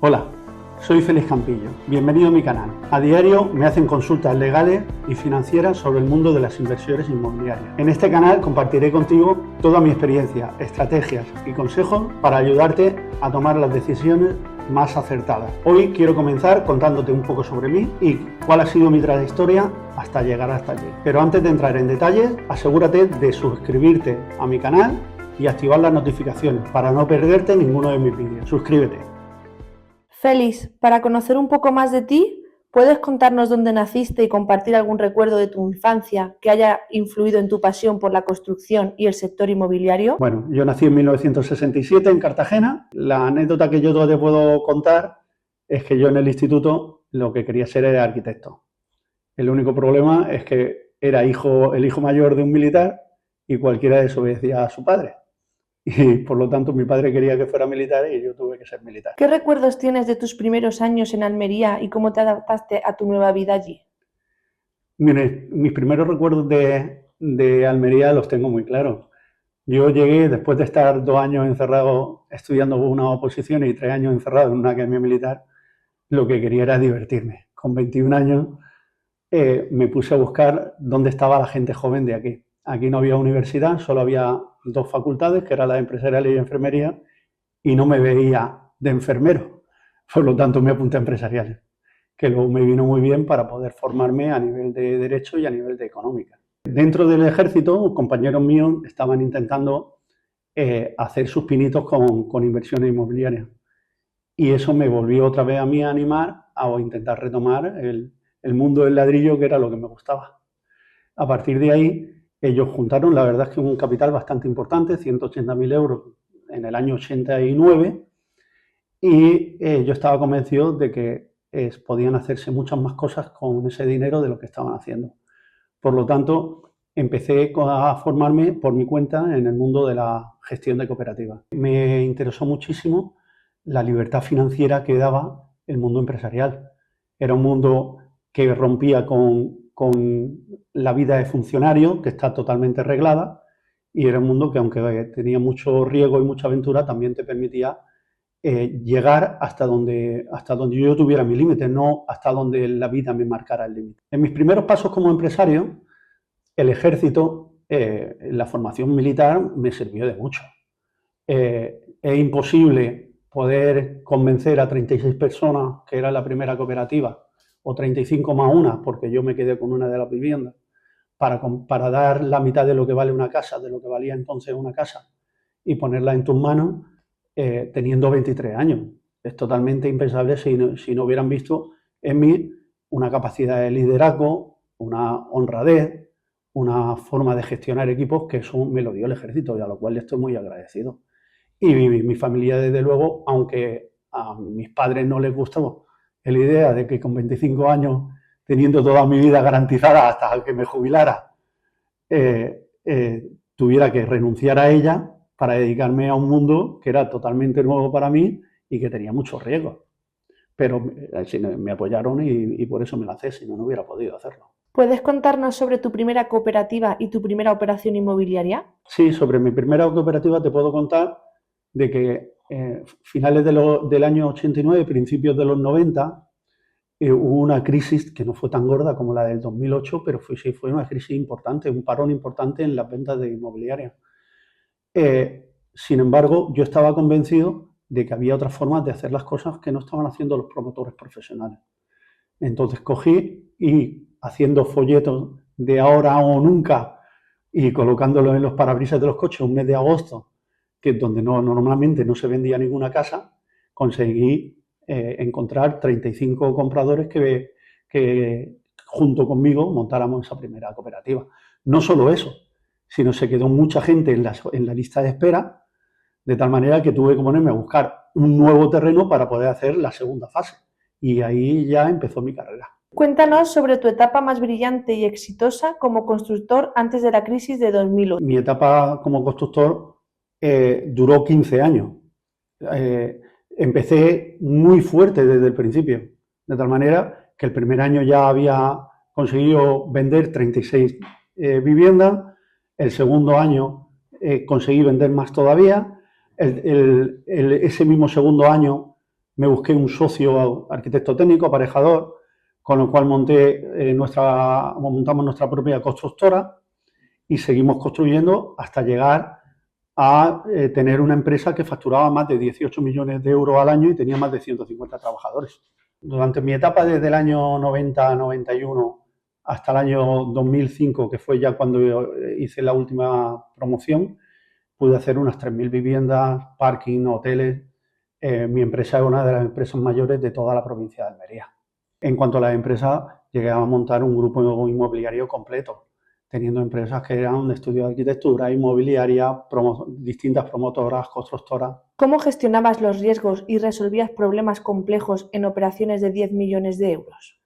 Hola, soy Félix Campillo, bienvenido a mi canal. A diario me hacen consultas legales y financieras sobre el mundo de las inversiones inmobiliarias. En este canal compartiré contigo toda mi experiencia, estrategias y consejos para ayudarte a tomar las decisiones más acertadas. Hoy quiero comenzar contándote un poco sobre mí y cuál ha sido mi trayectoria hasta llegar hasta aquí. Pero antes de entrar en detalles, asegúrate de suscribirte a mi canal y activar las notificaciones para no perderte ninguno de mis vídeos. Suscríbete. Félix, para conocer un poco más de ti, ¿puedes contarnos dónde naciste y compartir algún recuerdo de tu infancia que haya influido en tu pasión por la construcción y el sector inmobiliario? Bueno, yo nací en 1967 en Cartagena. La anécdota que yo te puedo contar es que yo en el instituto lo que quería ser era arquitecto. El único problema es que era el hijo mayor de un militar y cualquiera desobedecía a su padre. Y por lo tanto mi padre quería que fuera militar y yo tuve que ser militar. ¿Qué recuerdos tienes de tus primeros años en Almería y cómo te adaptaste a tu nueva vida allí? Mire, mis primeros recuerdos de Almería los tengo muy claros. Yo llegué después de estar 2 años encerrado estudiando una oposición y 3 años encerrado en una academia militar. Lo que quería era divertirme. Con 21 años me puse a buscar dónde estaba la gente joven de aquí. Aquí no había universidad, solo había 2 facultades, que era la de empresarial y enfermería, y no me veía de enfermero. Por lo tanto, me apunté a empresariales, que luego me vino muy bien para poder formarme a nivel de derecho y a nivel de económica. Dentro del ejército, compañeros míos estaban intentando hacer sus pinitos con inversiones inmobiliarias. Y eso me volvió otra vez a mí a animar a intentar retomar el mundo del ladrillo, que era lo que me gustaba. A partir de ahí, ellos juntaron, la verdad es que un capital bastante importante, 180.000 euros en el año 89, y yo estaba convencido de que podían hacerse muchas más cosas con ese dinero de lo que estaban haciendo. Por lo tanto, empecé a formarme por mi cuenta en el mundo de la gestión de cooperativas. Me interesó muchísimo la libertad financiera que daba el mundo empresarial. Era un mundo que rompía con la vida de funcionario, que está totalmente reglada, y era un mundo que, aunque tenía mucho riesgo y mucha aventura, también te permitía llegar hasta donde yo tuviera mi límite, no hasta donde la vida me marcara el límite. En mis primeros pasos como empresario, el ejército, la formación militar me sirvió de mucho. Es imposible poder convencer a 36 personas, que era la primera cooperativa, o 35 más una, porque yo me quedé con una de las viviendas, para dar la mitad de lo que vale una casa, de lo que valía entonces una casa, y ponerla en tus manos teniendo 23 años. Es totalmente impensable si no hubieran visto en mí una capacidad de liderazgo, una honradez, una forma de gestionar equipos, que eso me lo dio el ejército y a lo cual le estoy muy agradecido. Y mi familia, desde luego, aunque a mis padres no les gustó la idea de que con 25 años, teniendo toda mi vida garantizada hasta que me jubilara, tuviera que renunciar a ella para dedicarme a un mundo que era totalmente nuevo para mí y que tenía muchos riesgos. Pero me apoyaron y por eso me lancé, si no, no hubiera podido hacerlo. ¿Puedes contarnos sobre tu primera cooperativa y tu primera operación inmobiliaria? Sí, sobre mi primera cooperativa te puedo contar de que finales del año 89, principios de los 90, hubo una crisis que no fue tan gorda como la del 2008, pero sí fue una crisis importante, un parón importante en las ventas de inmobiliaria. Sin embargo, yo estaba convencido de que había otras formas de hacer las cosas que no estaban haciendo los promotores profesionales. Entonces cogí y, haciendo folletos de ahora o nunca y colocándolos en los parabrisas de los coches un mes de agosto, que es donde normalmente no se vendía ninguna casa, conseguí encontrar 35 compradores que junto conmigo montáramos esa primera cooperativa. No solo eso, sino se quedó mucha gente en la lista de espera, de tal manera que tuve que ponerme a buscar un nuevo terreno para poder hacer la segunda fase. Y ahí ya empezó mi carrera. Cuéntanos sobre tu etapa más brillante y exitosa como constructor antes de la crisis de 2008. Mi etapa como constructor duró 15 años. Empecé muy fuerte desde el principio, de tal manera que el primer año ya había conseguido vender 36 viviendas, el segundo año conseguí vender más todavía, ese mismo segundo año me busqué un socio arquitecto técnico, aparejador, con lo cual montamos nuestra propia constructora y seguimos construyendo hasta llegar a tener una empresa que facturaba más de 18 millones de euros al año y tenía más de 150 trabajadores. Durante mi etapa desde el año 90-91 hasta el año 2005, que fue ya cuando hice la última promoción, pude hacer unas 3.000 viviendas, parking, hoteles. Mi empresa es una de las empresas mayores de toda la provincia de Almería. En cuanto a las empresas, llegué a montar un grupo inmobiliario completo, teniendo empresas que eran de estudio de arquitectura, inmobiliaria, distintas promotoras, constructoras. ¿Cómo gestionabas los riesgos y resolvías problemas complejos en operaciones de 10 millones de euros?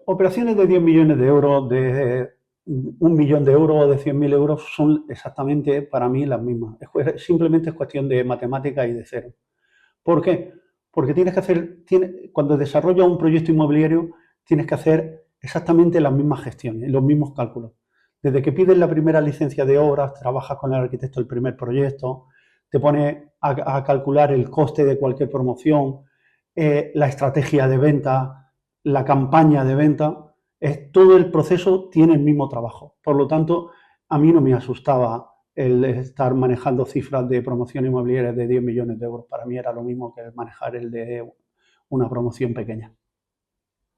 Operaciones de 10 millones de euros, de 1 millón de euros o de 100.000 euros son exactamente para mí las mismas. Simplemente es cuestión de matemática y de cero. ¿Por qué? Porque cuando desarrollas un proyecto inmobiliario, tienes que hacer exactamente las mismas gestiones, los mismos cálculos. Desde que pides la primera licencia de obras, trabajas con el arquitecto el primer proyecto, te pones a calcular el coste de cualquier promoción, la estrategia de venta, la campaña de venta, todo el proceso tiene el mismo trabajo. Por lo tanto, a mí no me asustaba el estar manejando cifras de promoción inmobiliaria de 10 millones de euros. Para mí era lo mismo que manejar el de una promoción pequeña.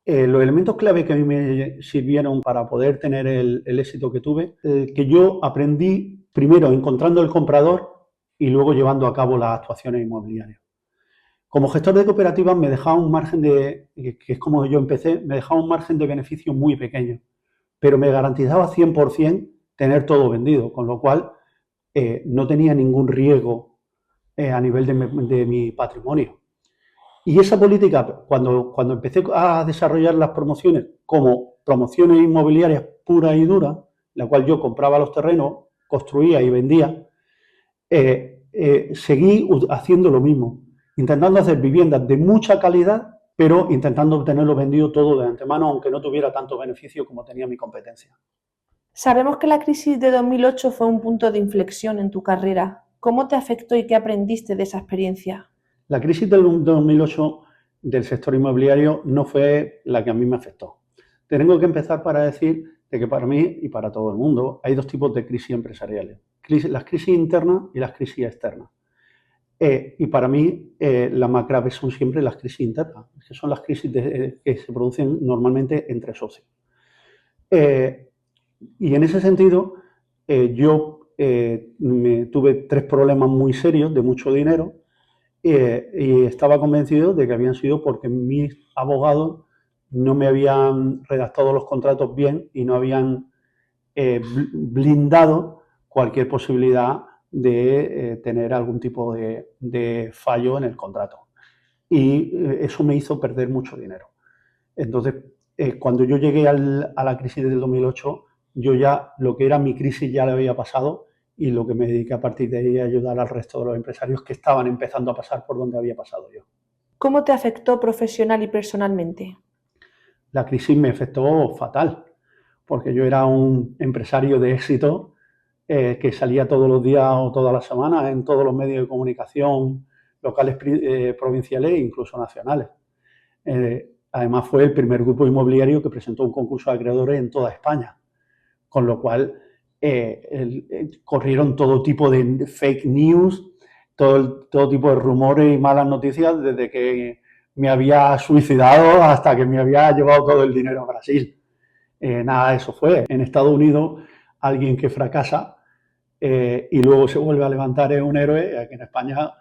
Los elementos clave que a mí me sirvieron para poder tener el éxito que tuve, que yo aprendí primero encontrando el comprador y luego llevando a cabo las actuaciones inmobiliarias. Como gestor de cooperativas me dejaba un margen que es como yo empecé, me dejaba un margen de beneficio muy pequeño, pero me garantizaba 100% tener todo vendido, con lo cual no tenía ningún riesgo a nivel de mi patrimonio. Y esa política, cuando empecé a desarrollar las promociones como promociones inmobiliarias puras y duras, la cual yo compraba los terrenos, construía y vendía, seguí haciendo lo mismo, intentando hacer viviendas de mucha calidad, pero intentando obtenerlo vendido todo de antemano, aunque no tuviera tanto beneficio como tenía mi competencia. Sabemos que la crisis de 2008 fue un punto de inflexión en tu carrera. ¿Cómo te afectó y qué aprendiste de esa experiencia? La crisis del 2008 del sector inmobiliario no fue la que a mí me afectó. Tengo que empezar para decir de que para mí y para todo el mundo hay dos tipos de crisis empresariales. Las crisis internas y las crisis externas. Y para mí las más graves son siempre las crisis internas, que son las crisis que se producen normalmente entre socios. Y en ese sentido, yo tuve 3 problemas muy serios de mucho dinero y estaba convencido de que habían sido porque mis abogados no me habían redactado los contratos bien y no habían blindado cualquier posibilidad de tener algún tipo de fallo en el contrato. Y eso me hizo perder mucho dinero. Entonces, cuando yo llegué a la crisis del 2008, yo ya lo que era mi crisis ya le había pasado y lo que me dediqué a partir de ahí a ayudar al resto de los empresarios que estaban empezando a pasar por donde había pasado yo. ¿Cómo te afectó profesional y personalmente? La crisis me afectó fatal, porque yo era un empresario de éxito que salía todos los días o todas las semanas en todos los medios de comunicación locales, provinciales e incluso nacionales. Además fue el primer grupo inmobiliario que presentó un concurso de acreedores en toda España, con lo cual corrieron todo tipo de fake news, todo tipo de rumores y malas noticias desde que me había suicidado hasta que me había llevado todo el dinero a Brasil. Nada de eso fue. En Estados Unidos, alguien que fracasa y luego se vuelve a levantar es un héroe. Aquí en España,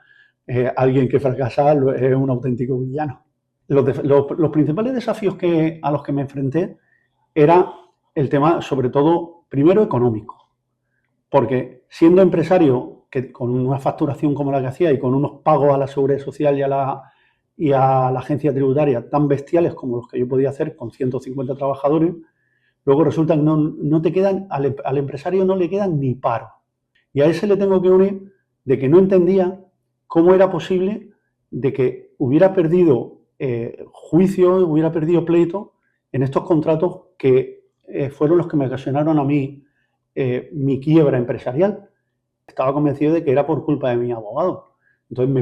alguien que fracasa es un auténtico villano. Los principales desafíos a los que me enfrenté era el tema, sobre todo, primero económico. Porque siendo empresario, que con una facturación como la que hacía y con unos pagos a la Seguridad Social y a la agencia tributaria tan bestiales como los que yo podía hacer con 150 trabajadores, luego resulta que no te quedan, al empresario no le quedan ni paro. Y a ese le tengo que unir de que no entendía cómo era posible de que hubiera perdido juicio, hubiera perdido pleito en estos contratos que fueron los que me ocasionaron a mí mi quiebra empresarial. Estaba convencido de que era por culpa de mi abogado. Entonces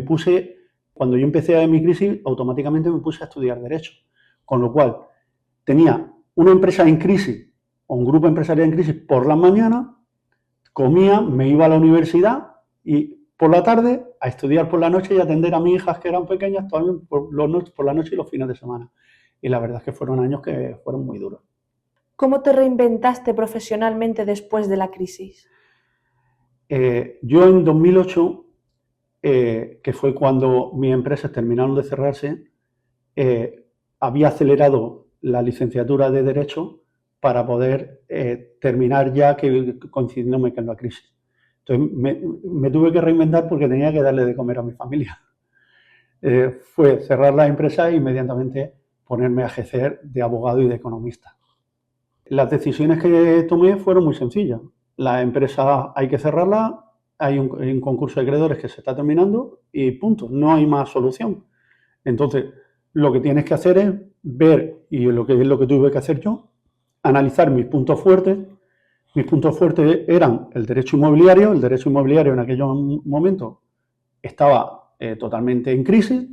cuando yo empecé mi crisis, automáticamente me puse a estudiar Derecho. Con lo cual, tenía una empresa en crisis o un grupo empresarial en crisis por las mañanas, comía, me iba a la universidad y por la tarde a estudiar por la noche y atender a mis hijas que eran pequeñas también por la noche y los fines de semana. Y la verdad es que fueron años que fueron muy duros. ¿Cómo te reinventaste profesionalmente después de la crisis? Yo en 2008, que fue cuando mis empresas terminaron de cerrarse, había acelerado la licenciatura de Derecho para poder terminar ya coincidiéndome con la crisis. Entonces me tuve que reinventar porque tenía que darle de comer a mi familia. Fue cerrar la empresa e inmediatamente ponerme a ejercer de abogado y de economista. Las decisiones que tomé fueron muy sencillas. La empresa hay que cerrarla, hay un concurso de acreedores que se está terminando y punto, no hay más solución. Entonces, lo que tienes que hacer es ver, y lo que es lo que tuve que hacer yo, analizar mis puntos fuertes. Mis puntos fuertes eran el derecho inmobiliario. El derecho inmobiliario en aquellos momentos estaba totalmente en crisis.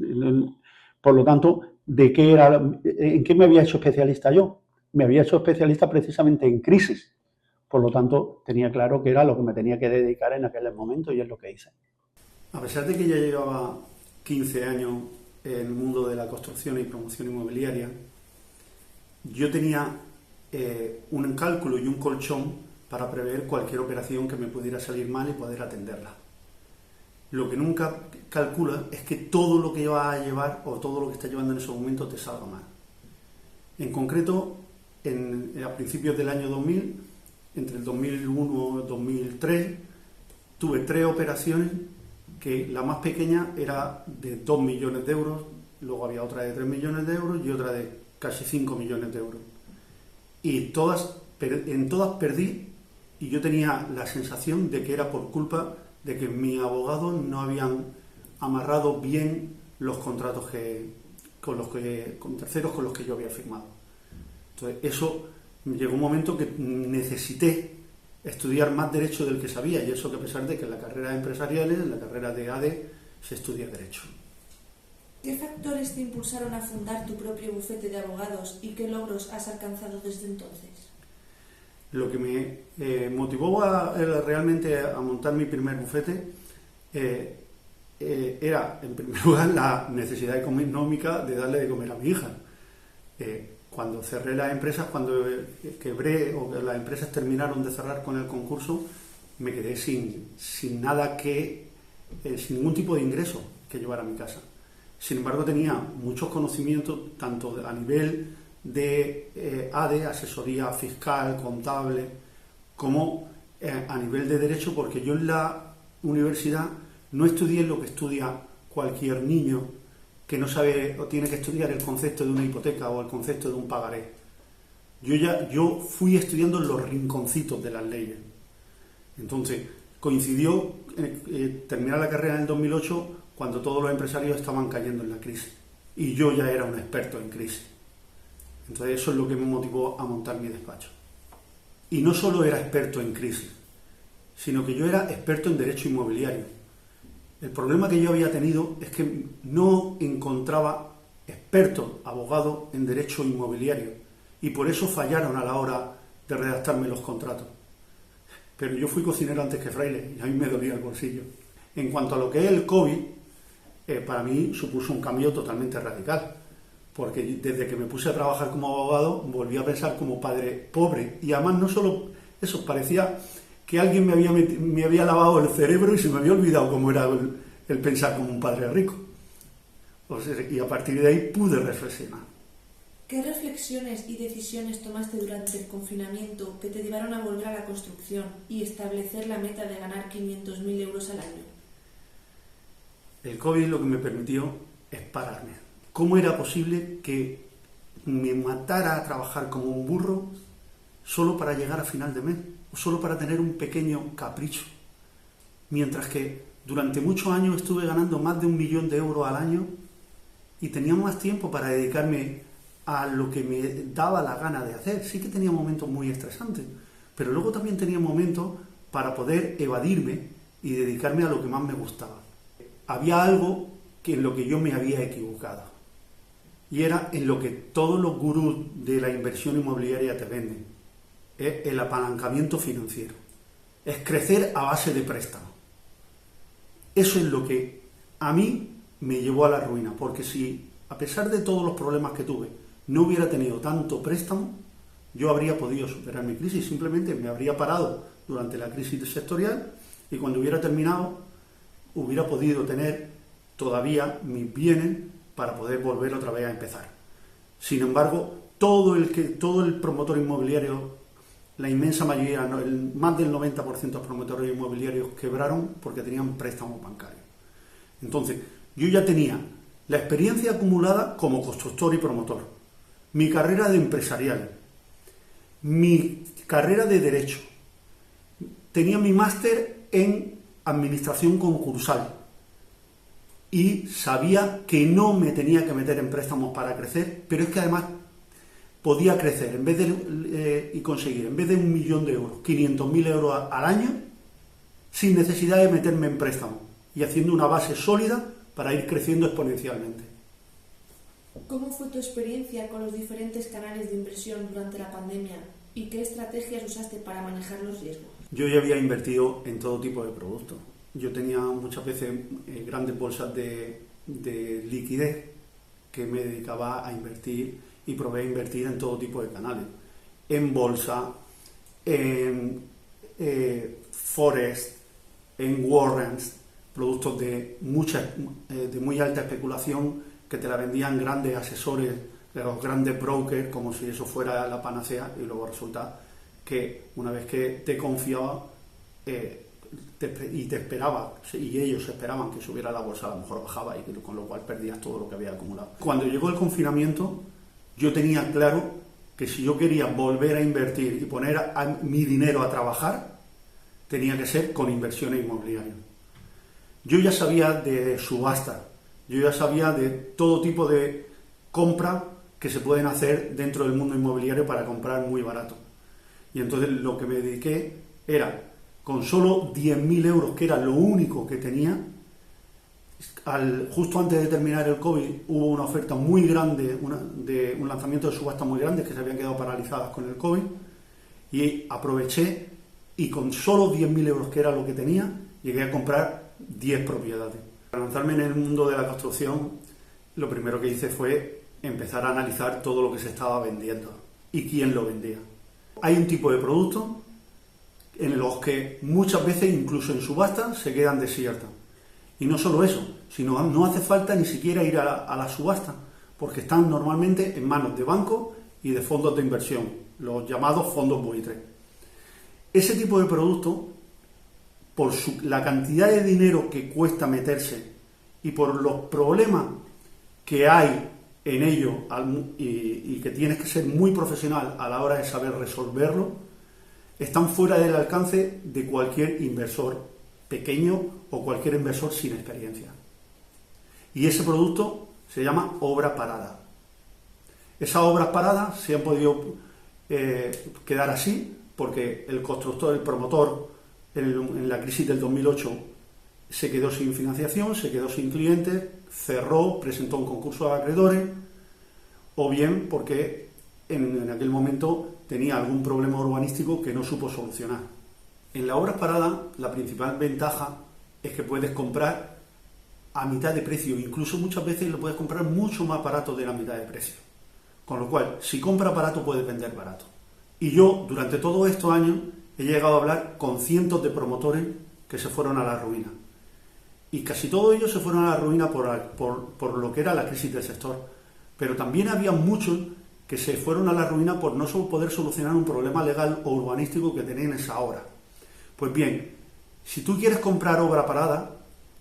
Por lo tanto, ¿en qué me había hecho especialista yo? Me había hecho especialista precisamente en crisis. Por lo tanto, tenía claro que era lo que me tenía que dedicar en aquel momento y es lo que hice. A pesar de que ya llevaba 15 años en el mundo de la construcción y promoción inmobiliaria, yo tenía un cálculo y un colchón para prever cualquier operación que me pudiera salir mal y poder atenderla. Lo que nunca calcula es que todo lo que va a llevar o todo lo que está llevando en ese momento te salga mal. En concreto, a principios del año 2000, entre el 2001 y 2003, tuve 3 operaciones que la más pequeña era de 2 millones de euros, luego había otra de 3 millones de euros y otra de casi 5 millones de euros. Y en todas perdí, y yo tenía la sensación de que era por culpa de que mis abogados no habían amarrado bien los contratos con terceros con los que yo había firmado. Entonces, eso llegó un momento que necesité estudiar más derecho del que sabía, y eso que a pesar de que en la carrera de empresariales, en la carrera de ADE, se estudia derecho. ¿Qué factores te impulsaron a fundar tu propio bufete de abogados y qué logros has alcanzado desde entonces? Lo que me motivó realmente a montar mi primer bufete era, en primer lugar, la necesidad económica de darle de comer a mi hija. Cuando cerré las empresas, cuando quebré o las empresas terminaron de cerrar con el concurso, me quedé sin nada sin ningún tipo de ingreso que llevar a mi casa. Sin embargo, tenía muchos conocimientos, tanto a nivel de ADE, asesoría fiscal, contable, como a nivel de derecho, porque yo en la universidad no estudié lo que estudia cualquier niño que no sabe o tiene que estudiar el concepto de una hipoteca o el concepto de un pagaré. Yo fui estudiando los rinconcitos de las leyes. Entonces, coincidió terminar la carrera en el 2008 cuando todos los empresarios estaban cayendo en la crisis. Y yo ya era un experto en crisis. Entonces, eso es lo que me motivó a montar mi despacho. Y no solo era experto en crisis, sino que yo era experto en derecho inmobiliario. El problema que yo había tenido es que no encontraba expertos, abogados en derecho inmobiliario, y por eso fallaron a la hora de redactarme los contratos. Pero yo fui cocinero antes que fraile y a mí me dolía el bolsillo. En cuanto a lo que es el COVID, para mí supuso un cambio totalmente radical, porque desde que me puse a trabajar como abogado volví a pensar como padre pobre, y además no solo eso, parecía que alguien me había lavado el cerebro y se me había olvidado cómo era el pensar como un padre rico. O sea, y a partir de ahí pude reflexionar. ¿Qué reflexiones y decisiones tomaste durante el confinamiento que te llevaron a volver a la construcción y establecer la meta de ganar 500.000 euros al año? El COVID lo que me permitió es pararme. ¿Cómo era posible que me matara a trabajar como un burro solo para llegar a final de mes? O solo para tener un pequeño capricho. Mientras que durante muchos años estuve ganando más de 1 millón de euros al año y tenía más tiempo para dedicarme a lo que me daba la gana de hacer. Sí que tenía momentos muy estresantes, pero luego también tenía momentos para poder evadirme y dedicarme a lo que más me gustaba. Había algo que en lo que yo me había equivocado. Y era en lo que todos los gurús de la inversión inmobiliaria te venden. Es el apalancamiento financiero. Es crecer a base de préstamo. Eso es lo que a mí me llevó a la ruina. Porque si, a pesar de todos los problemas que tuve, no hubiera tenido tanto préstamo, yo habría podido superar mi crisis. Simplemente me habría parado durante la crisis sectorial y cuando hubiera terminado, hubiera podido tener todavía mis bienes para poder volver otra vez a empezar. Sin embargo, todo el promotor inmobiliario, la inmensa mayoría, más del 90% de los promotores inmobiliarios quebraron porque tenían préstamos bancarios. Entonces, yo ya tenía la experiencia acumulada como constructor y promotor, mi carrera de empresarial, mi carrera de derecho, tenía mi máster en administración concursal, y sabía que no me tenía que meter en préstamos para crecer, pero es que además podía crecer y conseguir, en vez de 1 millón de euros, 500.000 euros al año, sin necesidad de meterme en préstamos y haciendo una base sólida para ir creciendo exponencialmente. ¿Cómo fue tu experiencia con los diferentes canales de inversión durante la pandemia y qué estrategias usaste para manejar los riesgos? Yo ya había invertido en todo tipo de productos. Yo tenía muchas veces grandes bolsas de liquidez que me dedicaba a invertir y probé a invertir en todo tipo de canales. En bolsa, en forex, en warrants, productos de muy alta especulación que te la vendían grandes asesores, los grandes brokers, como si eso fuera la panacea, y luego resulta que una vez que te confiaba y te esperaba, y ellos esperaban que subiera la bolsa, a lo mejor bajaba y con lo cual perdías todo lo que había acumulado. Cuando llegó el confinamiento, yo tenía claro que si yo quería volver a invertir y poner mi dinero a trabajar, tenía que ser con inversiones inmobiliarias. Yo ya sabía de subasta, yo ya sabía de todo tipo de compra que se pueden hacer dentro del mundo inmobiliario para comprar muy barato. Y entonces lo que me dediqué era, con solo 10.000 euros, que era lo único que tenía, justo antes de terminar el COVID hubo una oferta muy grande, de un lanzamiento de subastas muy grandes que se habían quedado paralizadas con el COVID, y aproveché y con solo 10.000 euros, que era lo que tenía, llegué a comprar 10 propiedades. Para lanzarme en el mundo de la construcción, lo primero que hice fue empezar a analizar todo lo que se estaba vendiendo y quién lo vendía. Hay un tipo de producto en los que muchas veces, incluso en subasta, se quedan desiertas. Y no solo eso, sino no hace falta ni siquiera ir a la subasta, porque están normalmente en manos de bancos y de fondos de inversión, los llamados fondos buitres. Ese tipo de producto, por la cantidad de dinero que cuesta meterse y por los problemas que hay en ello y que tienes que ser muy profesional a la hora de saber resolverlo, están fuera del alcance de cualquier inversor pequeño o cualquier inversor sin experiencia. Y ese producto se llama obra parada. Esas obras paradas se han podido quedar así porque el constructor, el promotor, en la crisis del 2008 se quedó sin financiación, se quedó sin clientes, cerró, presentó un concurso de acreedores, o bien porque en aquel momento tenía algún problema urbanístico que no supo solucionar. En la obra parada, la principal ventaja es que puedes comprar a mitad de precio, incluso muchas veces lo puedes comprar mucho más barato de la mitad de precio. Con lo cual, si compras barato, puedes vender barato. Y yo, durante todos estos años, he llegado a hablar con cientos de promotores que se fueron a la ruina. Y casi todos ellos se fueron a la ruina por lo que era la crisis del sector. Pero también había muchos que se fueron a la ruina por no poder solucionar un problema legal o urbanístico que tenían en esa obra. Pues bien, si tú quieres comprar obra parada,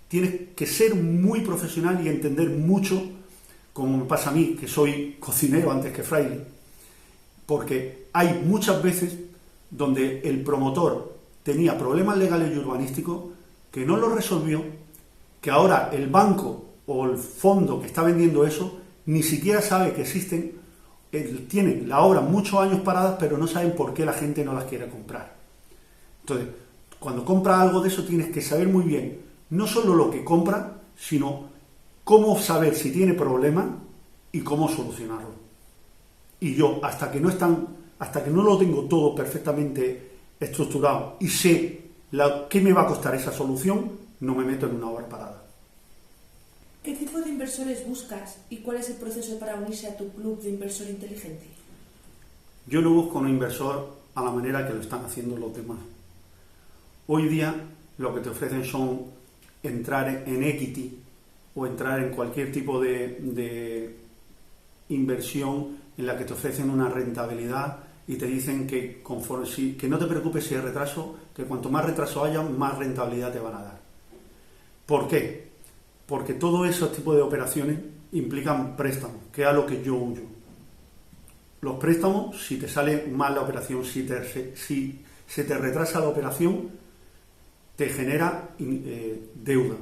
tienes que ser muy profesional y entender mucho, como me pasa a mí, que soy cocinero antes que fraile, porque hay muchas veces donde el promotor tenía problemas legales y urbanísticos que no los resolvió, que ahora el banco o el fondo que está vendiendo eso ni siquiera sabe que existen, tienen la obra muchos años paradas, pero no saben por qué la gente no las quiere comprar. Entonces, cuando compras algo de eso tienes que saber muy bien, no solo lo que compras, sino cómo saber si tiene problemas y cómo solucionarlo. Y yo, hasta que no lo tengo todo perfectamente estructurado y sé qué me va a costar esa solución, no me meto en una obra parada. ¿Qué tipo de inversores buscas y cuál es el proceso para unirse a tu club de inversor inteligente? Yo no busco un inversor a la manera que lo están haciendo los demás. Hoy día lo que te ofrecen son entrar en equity o entrar en cualquier tipo de inversión en la que te ofrecen una rentabilidad y te dicen que que no te preocupes si hay retraso, que cuanto más retraso haya, más rentabilidad te van a dar. ¿Por qué? Porque todos esos tipos de operaciones implican préstamos, que es a lo que yo huyo. Los préstamos, si te sale mal la operación, si se te retrasa la operación, te genera deuda.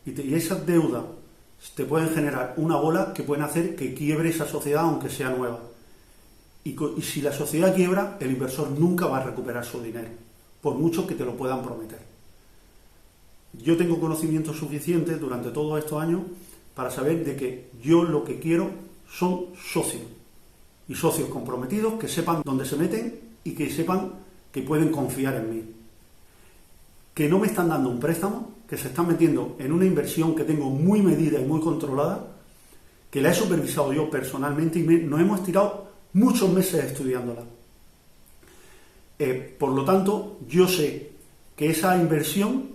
Y esas deudas te pueden generar una bola que pueden hacer que quiebre esa sociedad aunque sea nueva. Y si la sociedad quiebra, el inversor nunca va a recuperar su dinero, por mucho que te lo puedan prometer. Yo tengo conocimiento suficiente durante todos estos años para saber de que yo lo que quiero son socios. Y socios comprometidos que sepan dónde se meten y que sepan que pueden confiar en mí. Que no me están dando un préstamo, que se están metiendo en una inversión que tengo muy medida y muy controlada, que la he supervisado yo personalmente y nos hemos tirado muchos meses estudiándola. Por lo tanto, yo sé que esa inversión,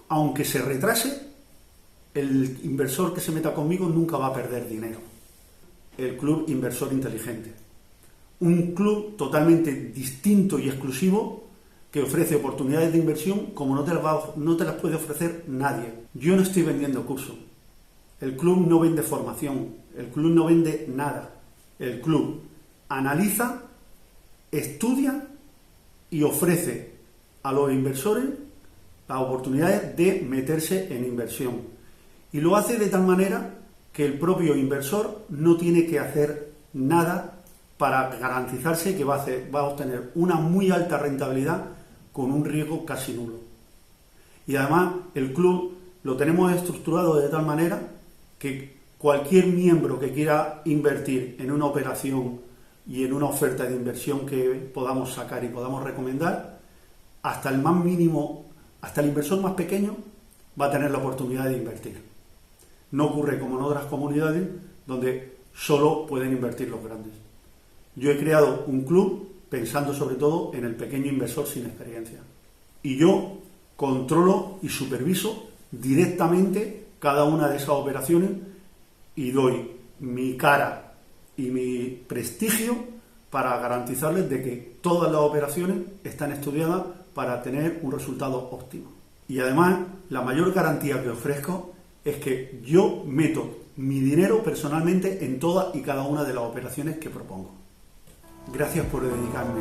aunque se retrase, el inversor que se meta conmigo nunca va a perder dinero. El Club Inversor Inteligente. Un club totalmente distinto y exclusivo que ofrece oportunidades de inversión como no te las puede ofrecer nadie. Yo no estoy vendiendo cursos. El club no vende formación. El club no vende nada. El club analiza, estudia y ofrece a los inversores las oportunidades de meterse en inversión. Y lo hace de tal manera que el propio inversor no tiene que hacer nada para garantizarse que va a obtener una muy alta rentabilidad con un riesgo casi nulo. Y además el club lo tenemos estructurado de tal manera que cualquier miembro que quiera invertir en una operación y en una oferta de inversión que podamos sacar y podamos recomendar, hasta el más mínimo, hasta el inversor más pequeño va a tener la oportunidad de invertir. No ocurre como en otras comunidades donde solo pueden invertir los grandes. Yo he creado un club pensando sobre todo en el pequeño inversor sin experiencia. Y yo controlo y superviso directamente cada una de esas operaciones y doy mi cara y mi prestigio para garantizarles de que todas las operaciones están estudiadas para tener un resultado óptimo. Y además, la mayor garantía que ofrezco es que yo meto mi dinero personalmente en todas y cada una de las operaciones que propongo. Gracias por dedicarme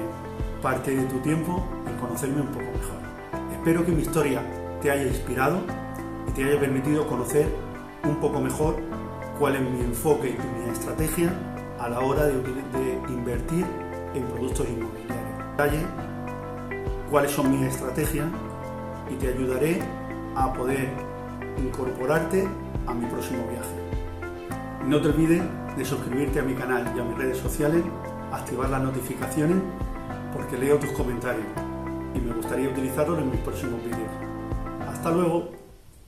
parte de tu tiempo en conocerme un poco mejor. Espero que mi historia te haya inspirado y te haya permitido conocer un poco mejor cuál es mi enfoque y mi estrategia a la hora de invertir en productos inmobiliarios. Cuáles son mis estrategias y te ayudaré a poder incorporarte a mi próximo viaje. No te olvides de suscribirte a mi canal y a mis redes sociales, activar las notificaciones porque leo tus comentarios y me gustaría utilizarlos en mis próximos vídeos. ¡Hasta luego!